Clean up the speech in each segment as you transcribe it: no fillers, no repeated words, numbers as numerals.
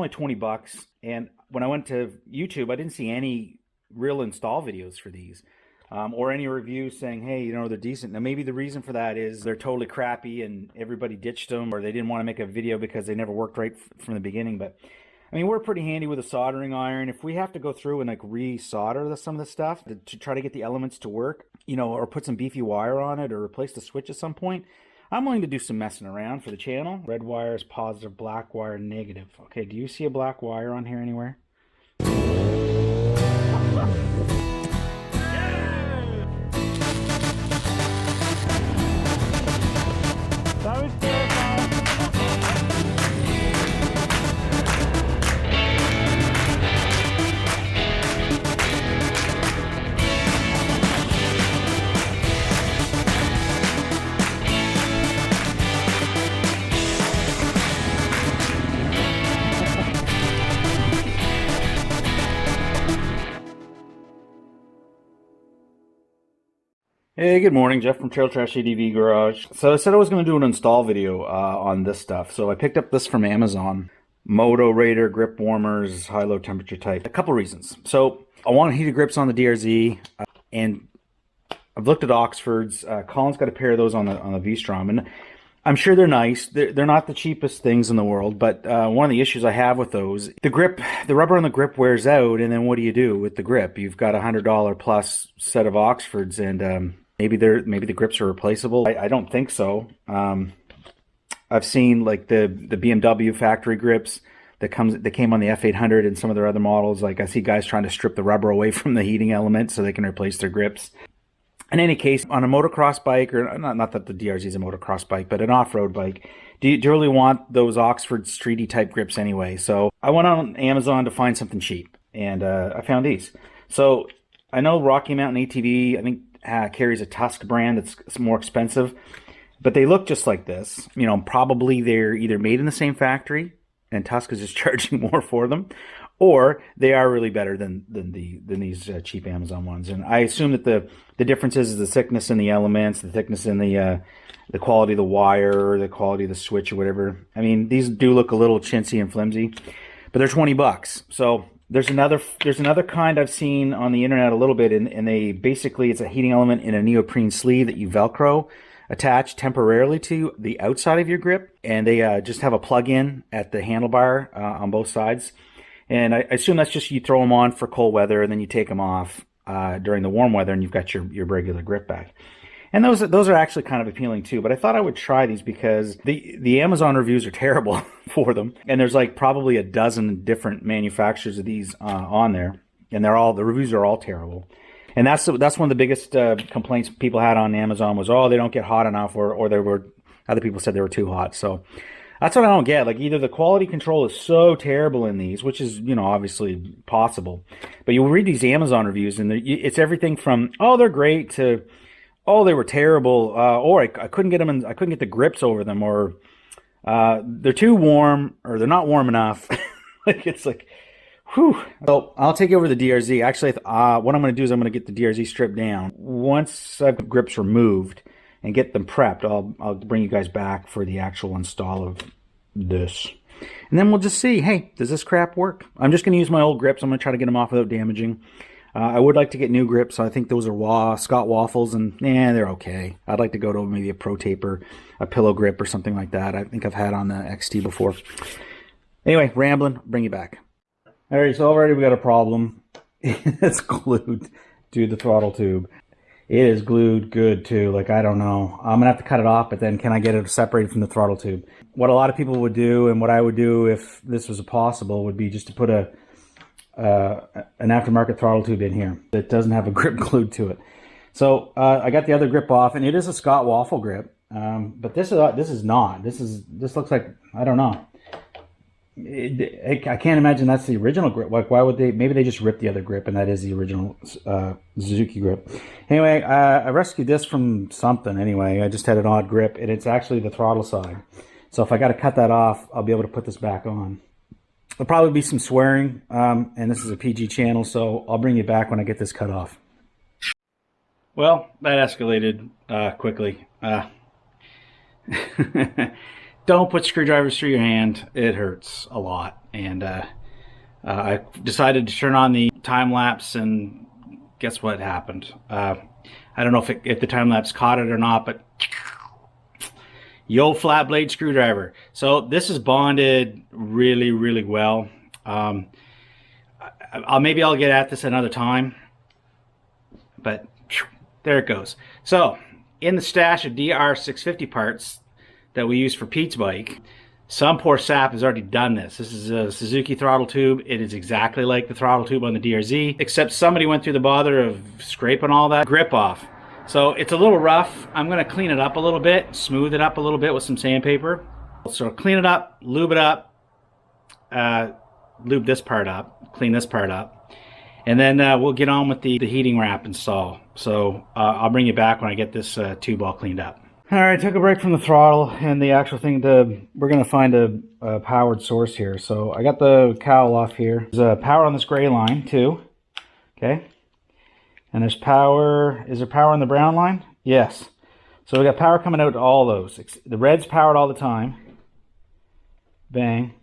only 20 bucks. And when I went to YouTube, I didn't see any real install videos for these. Or any reviews saying, hey, you know, they're decent. Now, maybe the reason for that is they're totally crappy and everybody ditched them, or they didn't want to make a video because they never worked right from the beginning. But, I mean, we're pretty handy with a soldering iron. If we have to go through and, like, re-solder some of this stuff to try to get the elements to work, you know, or put some beefy wire on it or replace the switch at some point, I'm willing to do some messing around for the channel. Red wire is positive, black wire negative. Okay, do you see a black wire on here anywhere? Hey, good morning, Jeff from Trail Trash ADV Garage. So I said I was going to do an install video on this stuff. So I picked up this from Amazon. Moto Raider grip warmers, high-low temperature type. A couple reasons. So I want heated grips on the DRZ, and I've looked at Oxfords. Colin's got a pair of those on the V-Strom, and I'm sure they're nice. They're not the cheapest things in the world, but one of the issues I have with those, the rubber on the grip wears out, and then what do you do with the grip? You've got a $100 plus set of Oxfords, and maybe the grips are replaceable. I don't think so. I've seen like the BMW factory grips that came on the F800 and some of their other models. Like I see guys trying to strip the rubber away from the heating element so they can replace their grips. In any case, on a motocross bike, or not that the DRZ is a motocross bike, but an off-road bike, do you really want those Oxford streety type grips anyway? So I went on Amazon to find something cheap, and I found these. So I know Rocky Mountain ATV, I think, carries a Tusk brand that's more expensive, but they look just like this. You know, probably they're either made in the same factory and Tusk is just charging more for them, or they are really better than these cheap Amazon ones. And I assume that the difference is the thickness in the elements, the thickness in the quality of the wire, the quality of the switch or whatever. I mean, these do look a little chintzy and flimsy, but they're 20 bucks. So there's another kind I've seen on the internet a little bit, and they basically, it's a heating element in a neoprene sleeve that you Velcro attach temporarily to the outside of your grip, and they just have a plug-in at the handlebar on both sides. And I assume that's just you throw them on for cold weather, and then you take them off during the warm weather, and you've got your regular grip back. And those are actually kind of appealing too, but I thought I would try these because the Amazon reviews are terrible for them. And there's like probably a dozen different manufacturers of these on there, and the reviews are all terrible. And that's one of the biggest complaints people had on Amazon was, oh, they don't get hot enough, or other people said they were too hot. So that's what I don't get. Like, either the quality control is so terrible in these, which is, you know, obviously possible, but you'll read these Amazon reviews and it's everything from, oh, they're great, to, oh, they were terrible, or I couldn't get them, I couldn't get the grips over them, or they're too warm, or they're not warm enough. Like, it's like, whew. So I'll take over the DRZ. Actually, what I'm going to do is I'm going to get the DRZ stripped down. Once I've got grips removed and get them prepped, I'll bring you guys back for the actual install of this. And then we'll just see, hey, does this crap work? I'm just going to use my old grips. I'm going to try to get them off without damaging. I would like to get new grips. I think those are Scott Waffles, and they're okay. I'd like to go to maybe a Pro Taper, a pillow grip, or something like that. I think I've had on the XT before. Anyway, rambling, bring you back. All right, so already we got a problem. It's glued to the throttle tube. It is glued good too. Like, I don't know. I'm gonna have to cut it off, but then can I get it separated from the throttle tube? What a lot of people would do, and what I would do if this was possible, would be just to put an aftermarket throttle tube in here that doesn't have a grip glued to it. So I got the other grip off, and it is a Scott Waffle grip, but this is not. This looks like, I don't know. I can't imagine that's the original grip. Like, why would they? Maybe they just ripped the other grip, and that is the original Suzuki grip. Anyway, I rescued this from something. Anyway, I just had an odd grip, and it's actually the throttle side. So if I got to cut that off, I'll be able to put this back on. There'll probably be some swearing, and this is a PG channel, so I'll bring you back when I get this cut off. Well, that escalated quickly. Don't put screwdrivers through your hand. It hurts a lot. And I decided to turn on the time lapse, and guess what happened? I don't know if the time lapse caught it or not, but yo, flat blade screwdriver. So this is bonded really, really well. Maybe I'll get at this another time, but there it goes. So in the stash of DR650 parts that we use for Pete's bike, some poor sap has already done this. This is a Suzuki throttle tube. It is exactly like the throttle tube on the DRZ, except somebody went through the bother of scraping all that grip off. So it's a little rough. I'm gonna clean it up a little bit, smooth it up a little bit with some sandpaper. So clean it up, lube it up, lube this part up, clean this part up, and then we'll get on with the heating wrap install. So I'll bring you back when I get this tube all cleaned up. All right, took a break from the throttle and the actual thing. We're going to find a powered source here. So I got the cowl off here. There's power on this gray line too. Okay. And there's power. Is there power on the brown line? Yes. So we got power coming out to all those. The red's powered all the time. Bang.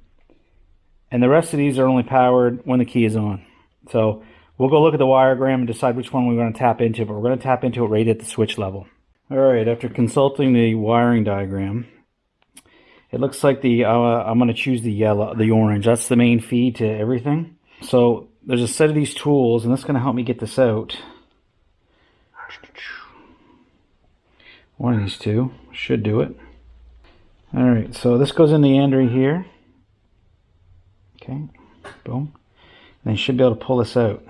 And the rest of these are only powered when the key is on. So we'll go look at the wiregram and decide which one we're going to tap into, but we're going to tap into it right at the switch level. All right, after consulting the wiring diagram, it looks like I'm going to choose the orange. That's the main feed to everything. So there's a set of these tools, and that's going to help me get this out. One of these two should do it. All right, so this goes in the end right here. Okay, boom. And you should be able to pull this out.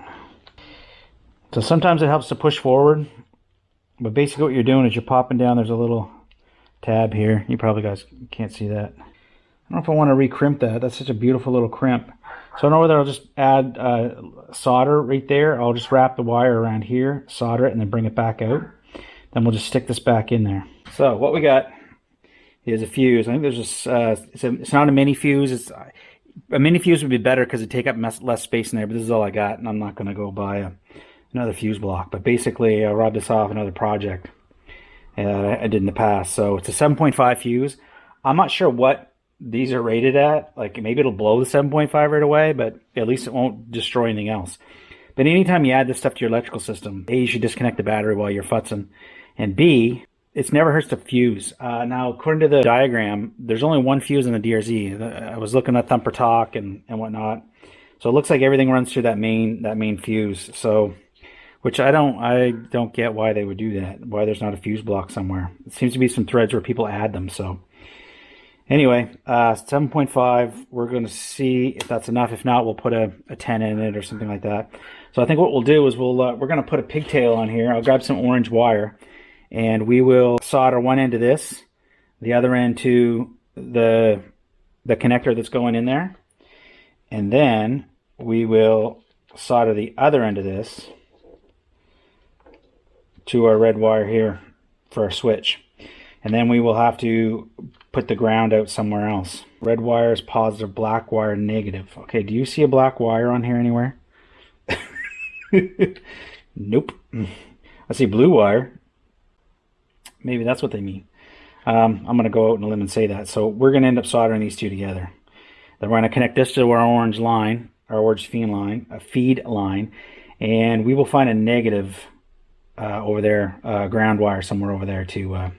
So sometimes it helps to push forward. But basically what you're doing is you're popping down. There's a little tab here. You probably guys can't see that. I don't know if I want to recrimp that. That's such a beautiful little crimp. So I know whether I'll just add solder right there. I'll just wrap the wire around here, solder it, and then bring it back out. Then we'll just stick this back in there. So what we got is a fuse. I think there's just, it's not a mini fuse. A mini fuse would be better because it'd take up less space in there, but this is all I got, and I'm not going to go buy another fuse block. But basically I robbed this off another project I did in the past. So it's a 7.5 fuse. I'm not sure what these are rated at. Like maybe it'll blow the 7.5 right away, but at least it won't destroy anything else. But anytime you add this stuff to your electrical system, A, you should disconnect the battery while you're futzing, and B, it never hurts to fuse. Now, according to the diagram, there's only one fuse in the DRZ. I was looking at Thumper Talk and whatnot. So it looks like everything runs through that main fuse. So, which I don't get why they would do that. Why there's not a fuse block somewhere. It seems to be some threads where people add them. So anyway, 7.5. We're going to see if that's enough. If not, we'll put a 10 in it or something like that. So I think what we'll do is we're going to put a pigtail on here. I'll grab some orange wire, and we will solder one end to this, the other end to the connector that's going in there, and then we will solder the other end of this to our red wire here for our switch. And then we will have to put the ground out somewhere else. Red wire is positive, black wire negative. Okay, do you see a black wire on here anywhere? Nope. I see blue wire. Maybe that's what they mean. I'm going to go out on a limb and say that. So we're going to end up soldering these two together. Then we're going to connect this to our orange line, our orange feed line, and we will find a negative over there, ground wire somewhere over there to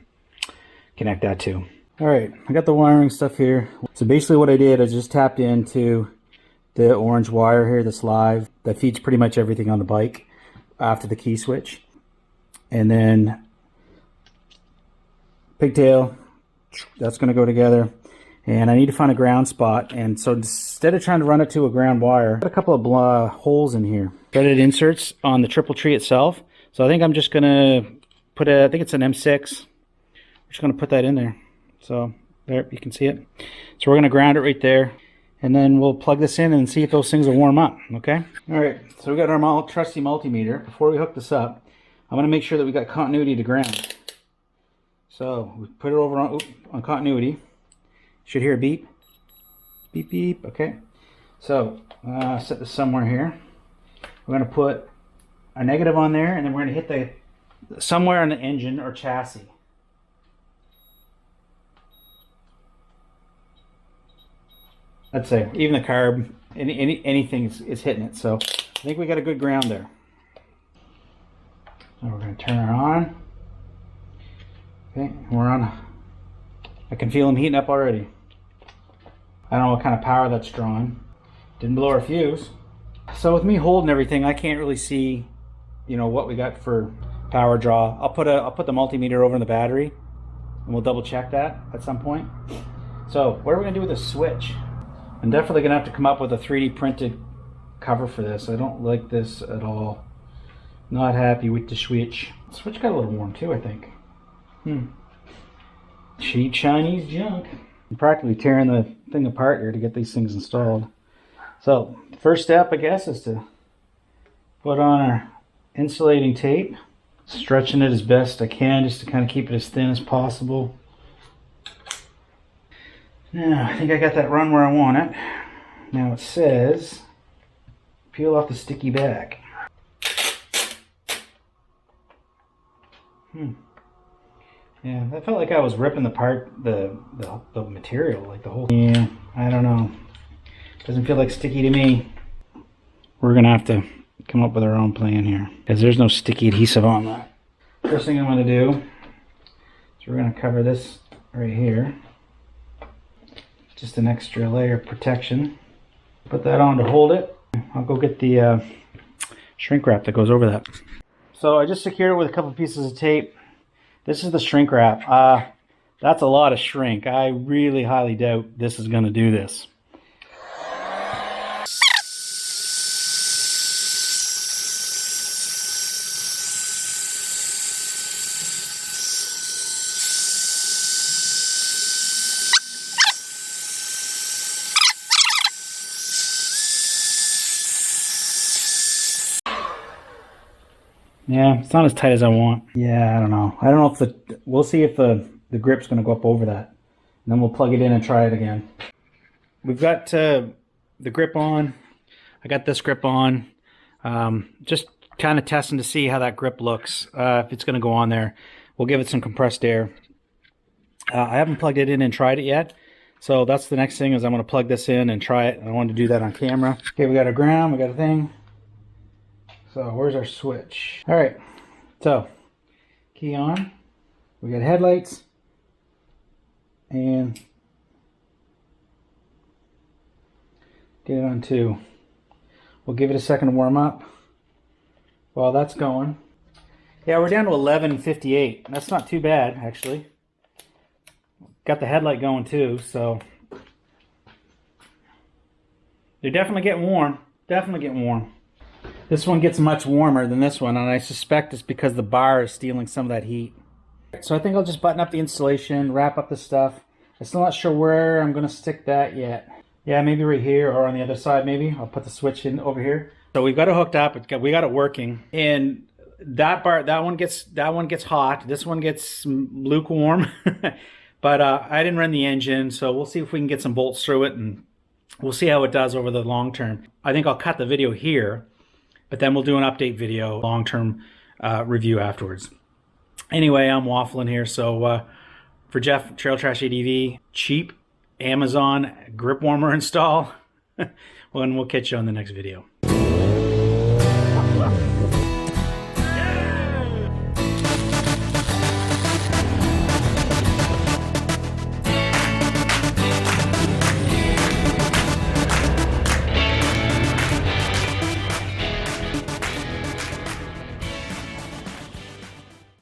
connect that to. All right, I got the wiring stuff here. So basically what I did, I just tapped into the orange wire here that's live, that feeds pretty much everything on the bike after the key switch. And then pigtail, that's going to go together. And I need to find a ground spot. And so instead of trying to run it to a ground wire, I've got a couple of holes in here. Threaded inserts on the triple tree itself. So I think I'm just going to put I think it's an M6. I'm just going to put that in there. So there, you can see it. So we're going to ground it right there. And then we'll plug this in and see if those things will warm up, okay? All right, so we got our trusty multimeter. Before we hook this up, I'm going to make sure that we got continuity to ground. So we put it over on continuity. Should hear a beep. Beep, beep, okay. So set this somewhere here. We're going to put a negative on there, and then we're going to hit somewhere on the engine or chassis. I'd say even the carb, anything is hitting it. So I think we got a good ground there. So we're going to turn her on. Okay, we're on. I can feel them heating up already. I don't know what kind of power that's drawing. Didn't blow our fuse. So with me holding everything, I can't really see, you know, what we got for power draw. I'll put the multimeter over in the battery, and we'll double check that at some point. So what are we gonna do with this switch? I'm definitely gonna have to come up with a 3D printed cover for this. I don't like this at all. Not happy with the switch. The switch got a little warm too, I think. Cheap Chinese junk. I'm practically tearing the thing apart here to get these things installed. So first step, I guess, is to put on our insulating tape, stretching it as best I can just to kind of keep it as thin as possible. Now I think I got that run where I want it. Now it says peel off the sticky back. Yeah, that felt like I was ripping apart the material, like the whole. Yeah, I don't know. Doesn't feel like sticky to me. We're gonna have to come up with our own plan here, because there's no sticky adhesive on that. First thing I'm gonna do is we're gonna cover this right here. Just an extra layer of protection. Put that on to hold it. I'll go get the shrink wrap that goes over that. So I just secured it with a couple pieces of tape. This is the shrink wrap. That's a lot of shrink. I really highly doubt this is gonna do this. Yeah, it's not as tight as I want. Yeah, I don't know. I don't know if we'll see if the grip's going to go up over that. And then we'll plug it in and try it again. We've got the grip on. I got this grip on. Just kind of testing to see how that grip looks. If it's going to go on there. We'll give it some compressed air. I haven't plugged it in and tried it yet. So that's the next thing, is I'm going to plug this in and try it. I wanted to do that on camera. Okay, we got a ground. We got a thing. So where's our switch? All right, so key on. We got headlights, and get it on 2. We'll give it a second to warm up. While that's going, yeah, we're down to 11:58. That's not too bad, actually. Got the headlight going too, so they're definitely getting warm. Definitely getting warm. This one gets much warmer than this one, and I suspect it's because the bar is stealing some of that heat. So I think I'll just button up the insulation, wrap up the stuff. I'm still not sure where I'm going to stick that yet. Yeah, maybe right here or on the other side maybe. I'll put the switch in over here. So we've got it hooked up. We got it working. And that one gets hot. This one gets lukewarm. But I didn't run the engine, so we'll see if we can get some bolts through it, and we'll see how it does over the long term. I think I'll cut the video here, but then we'll do an update video, long-term review afterwards. Anyway, I'm waffling here. So for Jeff, Trail Trash ADV, cheap Amazon grip warmer install. Well, and we'll catch you on the next video.